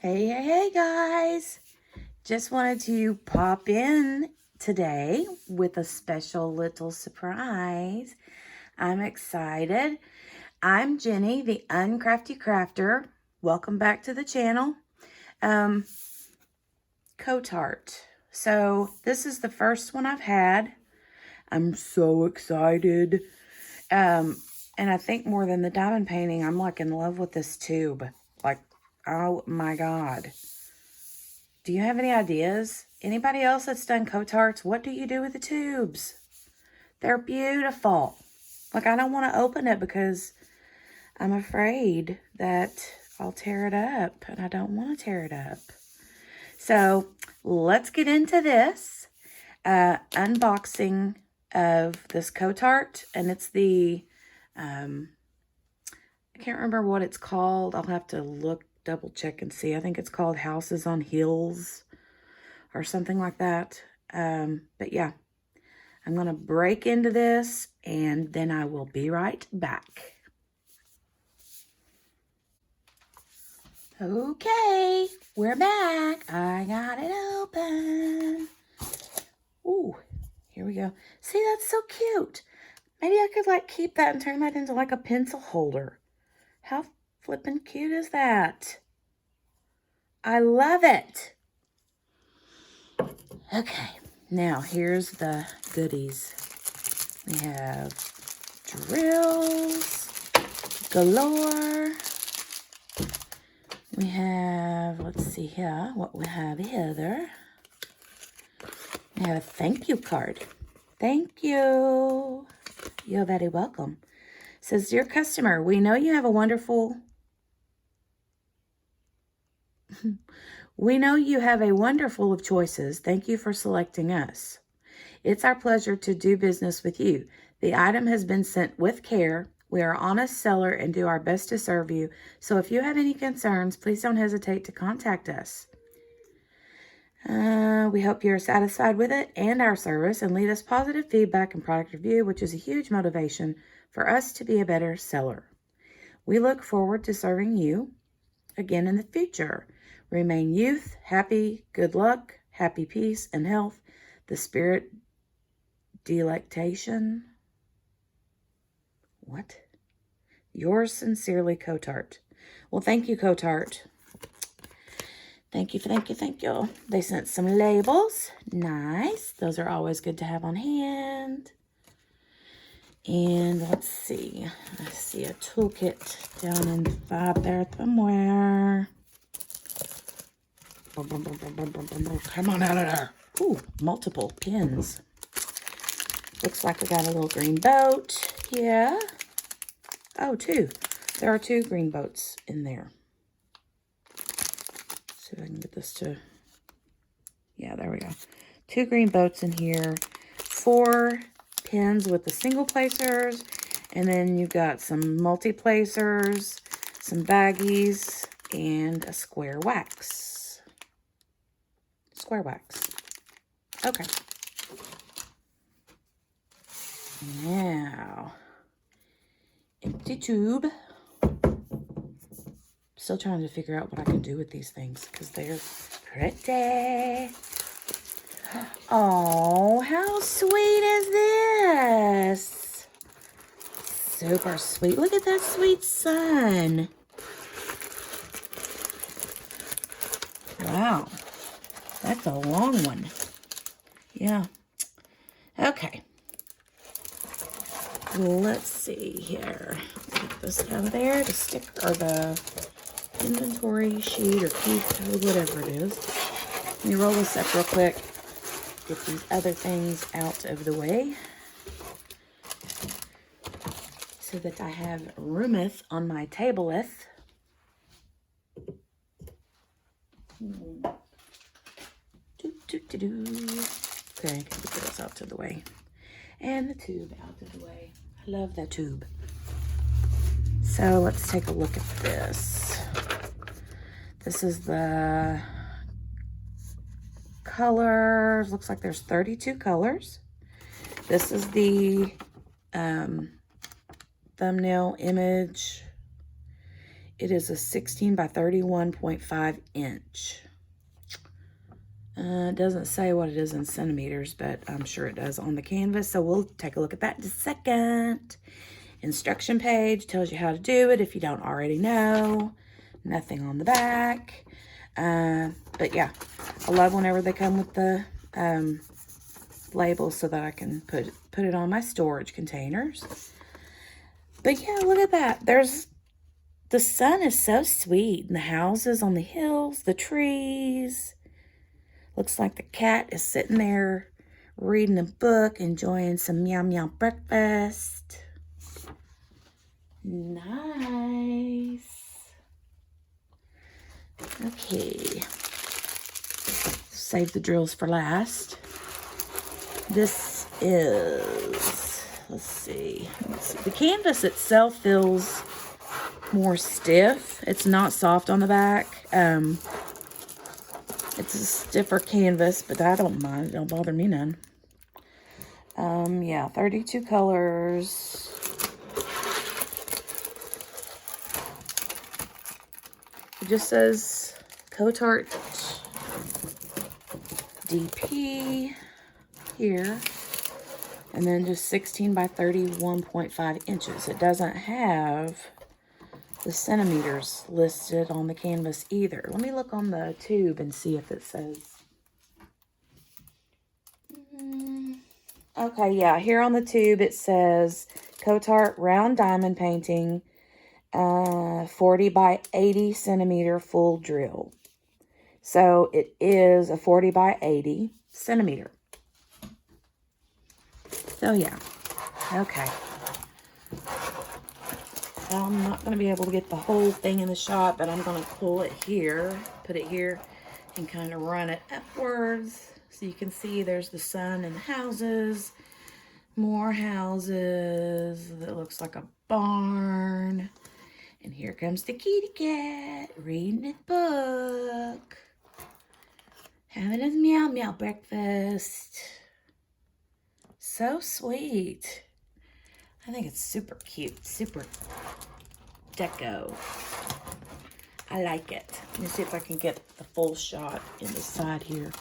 Hey guys. Just wanted to pop in today with a special little surprise. I'm excited. I'm Jenny, the Uncrafty Crafter. Welcome back to the channel. Kotart. So this is the first one I've had. I'm so excited. And I think more than the diamond painting, I'm like in love with this tube. Like, oh my God. Do you have any ideas? Anybody else that's done Kotarts? What do you do with the tubes? They're beautiful. Like, I don't want to open it because I'm afraid that I'll tear it up, and I don't want to tear it up. So let's get into this unboxing of this Kotart, and it's the, I can't remember what it's called. I'll have to double check and see. I think it's called Houses on Hills or something like that. But yeah, I'm going to break into this and then I will be right back. Okay, we're back. I got it open. Ooh, here we go. See, that's so cute. Maybe I could like keep that and turn that into like a pencil holder. How flippin' cute is that? I love it. Okay, now here's the goodies. We have drills galore. We have, let's see here, what we have here. We have a thank you card. Thank you. You're very welcome. It says, dear customer, we know you have a wonderful of choices. Thank you for selecting us. It's our pleasure to do business with you. The item has been sent with care. We are an honest seller and do our best to serve you. So if you have any concerns, please don't hesitate to contact us. We hope you're satisfied with it and our service, and leave us positive feedback and product review, which is a huge motivation for us to be a better seller. We look forward to serving you again in the future. Remain youth, happy, good luck, happy peace and health, the spirit delectation. What? Yours sincerely, Kotart. Well, thank you, Kotart. Thank you. They sent some labels. Nice. Those are always good to have on hand. And let's see. I see a toolkit down inside there somewhere. Come on out of there. Ooh, multiple pins. Looks like we got a little green boat here. Oh, two. There are two green boats in there. See if I can get this to... Yeah, there we go. Two green boats in here. 4 pins with the single placers. And then you've got some multi-placers, some baggies, and a square wax. Square wax. Okay. Now, empty tube. Still trying to figure out what I can do with these things because they're pretty. Oh, how sweet is this? Super sweet. Look at that sweet sun. Wow. That's a long one. Yeah. Okay. Let's see here. Get this out of there. The sticker or the inventory sheet or key code, whatever it is. Let me roll this up real quick. Get these other things out of the way so that I have roometh on my tableth. Okay, get this out of the way. And the tube out of the way. I love that tube. So let's take a look at this. This is the colors. Looks like there's 32 colors. This is the thumbnail image. It is a 16 by 31.5 inch. It doesn't say what it is in centimeters, but I'm sure it does on the canvas. So we'll take a look at that in a second. Instruction page tells you how to do it if you don't already know. Nothing on the back. But yeah, I love whenever they come with the labels so that I can put it on my storage containers. But yeah, look at that. The sun is so sweet. And the houses on the hills, the trees. Looks like the cat is sitting there reading a book, enjoying some meow meow breakfast. Nice. Okay. Save the drills for last. This is, let's see. The canvas itself feels more stiff. It's not soft on the back. It's a stiffer canvas, but I don't mind. It don't bother me none. Yeah, 32 colors. It just says Kotart DP here. And then just 16 by 31.5 inches. It doesn't have the centimeters listed on the canvas either. Let me look on the tube and see if it says. Okay, yeah, here on the tube it says Kotart round diamond painting, 40 by 80 centimeter full drill. So it is a 40 by 80 centimeter. So yeah, okay. I'm not going to be able to get the whole thing in the shot, but I'm going to pull it here, put it here, and kind of run it upwards. So you can see there's the sun and the houses. More houses. That looks like a barn. And here comes the kitty cat reading his book. Having his meow meow breakfast. So sweet. I think it's super cute. Super deco. I like it. Let me see if I can get the full shot in the side here.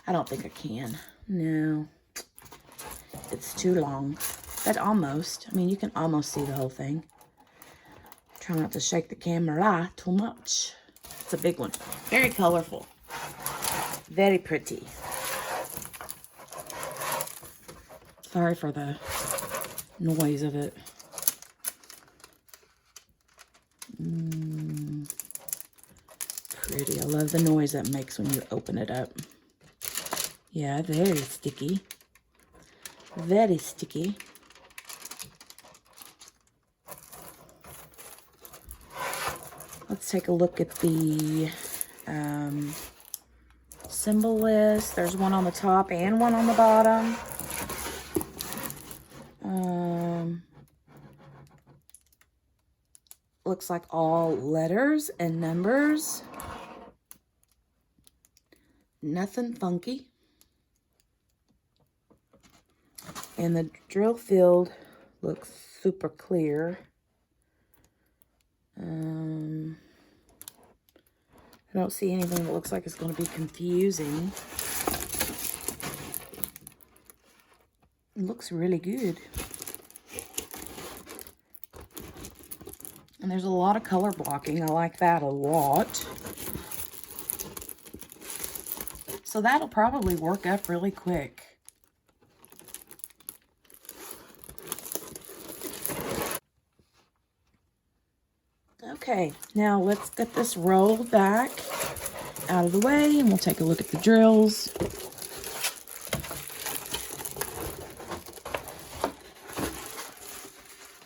I don't think I can. No. It's too long. But almost. I mean, you can almost see the whole thing. Try not to shake the camera too much. It's a big one. Very colorful. Very pretty. Sorry for the noise of it. Pretty. I love the noise that makes when you open it up. Yeah, very sticky. Very sticky. Let's take a look at the symbol list. There's one on the top and one on the bottom. Looks like all letters and numbers. Nothing funky. And the drill field looks super clear. I don't see anything that looks like it's going to be confusing. It looks really good. And there's a lot of color blocking. I like that a lot. So that'll probably work up really quick. Okay, now let's get this rolled back out of the way and we'll take a look at the drills.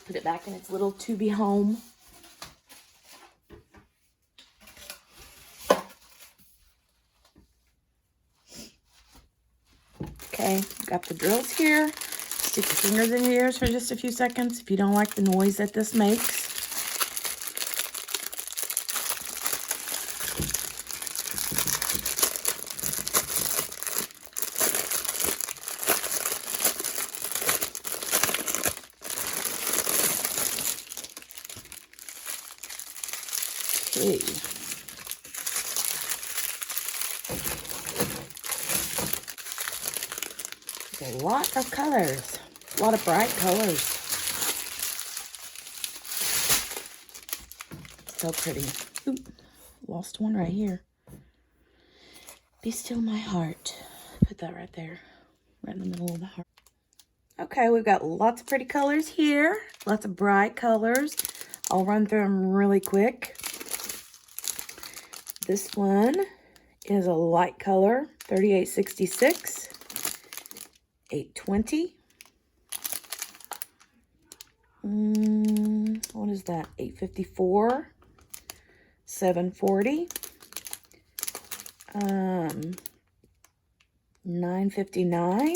Put it back in its little tubey home. Okay, got the drills here. Stick your fingers in your ears for just a few seconds if you don't like the noise that this makes. see. There's a lot of colors. A lot of bright colors. So pretty. Ooh, lost one right here. Be still my heart. Put that right there. Right in the middle of the heart. Okay, we've got lots of pretty colors here. Lots of bright colors. I'll run through them really quick. This one is a light color, 3866, 820. What is that? 854, 740, 959,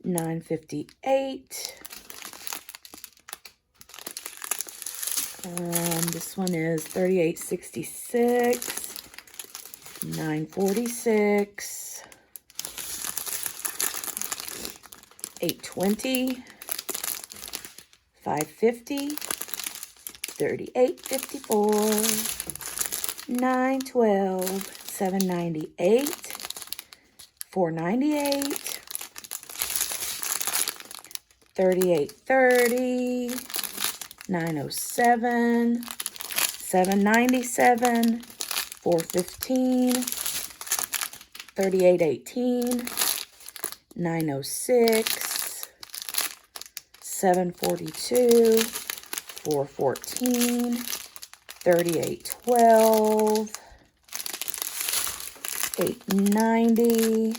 958. This one is 3866, 946, 820, 550, 3854, 912, 798, 498, 3830, 907, 797, 415, 3818, 906, 742, 414, 3812, 890,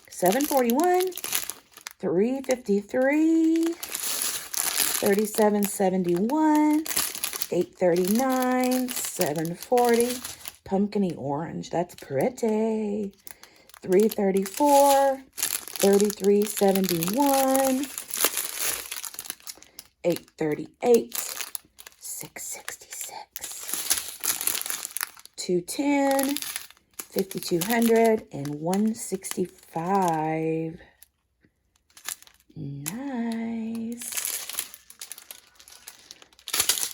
741, 353, 3771, 839, 740, pumpkiny orange, that's pretty, 334, 3371, 838, 666, 210, 5200, and 165. Nice.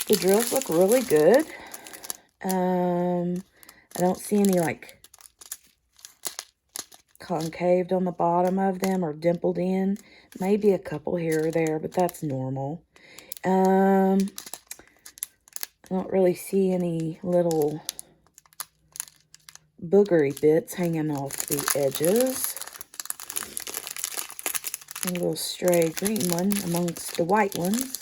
The drills look really good. I don't see any like concaved on the bottom of them or dimpled in. Maybe a couple here or there, but that's normal. I don't really see any little boogery bits hanging off the edges. A little stray green one amongst the white ones.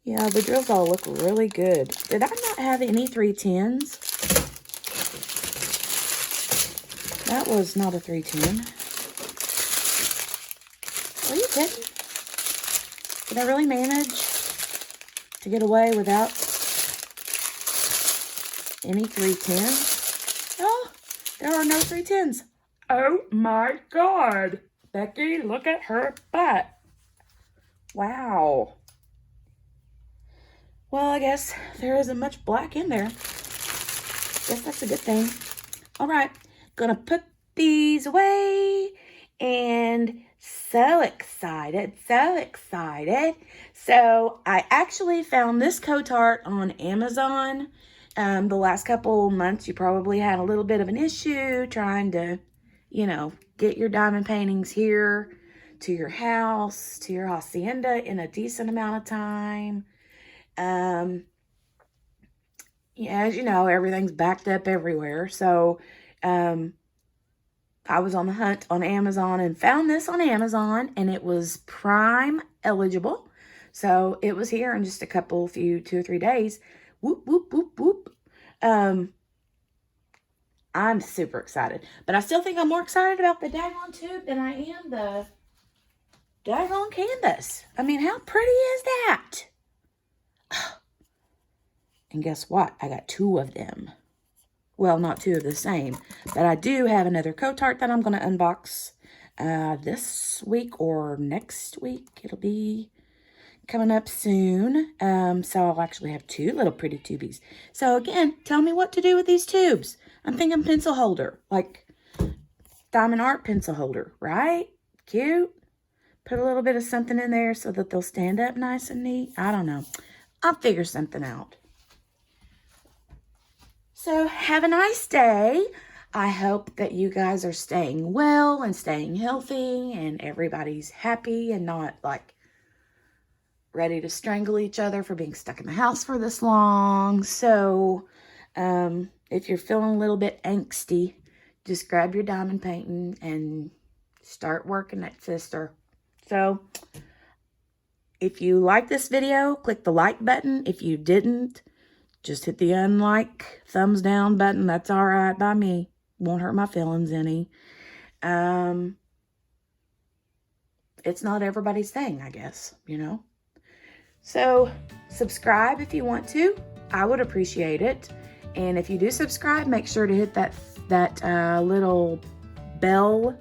Yeah, the drills all look really good. Did I not have any 310s? That was not a 310. Are you kidding? Did I really manage to get away without any 310s? Oh, there are no 310s. Oh my God. Becky, look at her butt. Wow. Well, I guess there isn't much black in there. Guess that's a good thing. All right, gonna put these away. And so excited, so excited. So I actually found this Kotart on Amazon. The last couple months, you probably had a little bit of an issue trying to, you know, get your diamond paintings here to your house, to your hacienda in a decent amount of time. Yeah, as you know, everything's backed up everywhere. So, I was on the hunt on Amazon and found this on Amazon, and it was Prime eligible. So it was here in just a couple, 2 or 3 days. Whoop, whoop, whoop, whoop. I'm super excited, but I still think I'm more excited about the daggone tube than I am the daggone canvas. I mean, how pretty is that? And guess what? I got 2 of them. Well, not 2 of the same, but I do have another Kotart that I'm going to unbox this week or next week. It'll be coming up soon. So I'll actually have 2 little pretty tubies. So again, tell me what to do with these tubes. I'm thinking pencil holder, like diamond art pencil holder, right? Cute. Put a little bit of something in there so that they'll stand up nice and neat. I don't know. I'll figure something out. So have a nice day. I hope that you guys are staying well and staying healthy and everybody's happy and not like ready to strangle each other for being stuck in the house for this long. So if you're feeling a little bit angsty, just grab your diamond painting and start working that sister. So if you like this video, click the like button. If you didn't, just hit the unlike, thumbs down button. That's all right by me. Won't hurt my feelings any. It's not everybody's thing, I guess, you know. So subscribe if you want to. I would appreciate it. And if you do subscribe, make sure to hit that little bell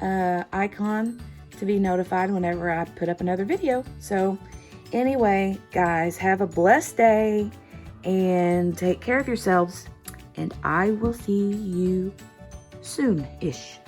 icon to be notified whenever I put up another video. So anyway, guys, have a blessed day and take care of yourselves. And I will see you soon-ish.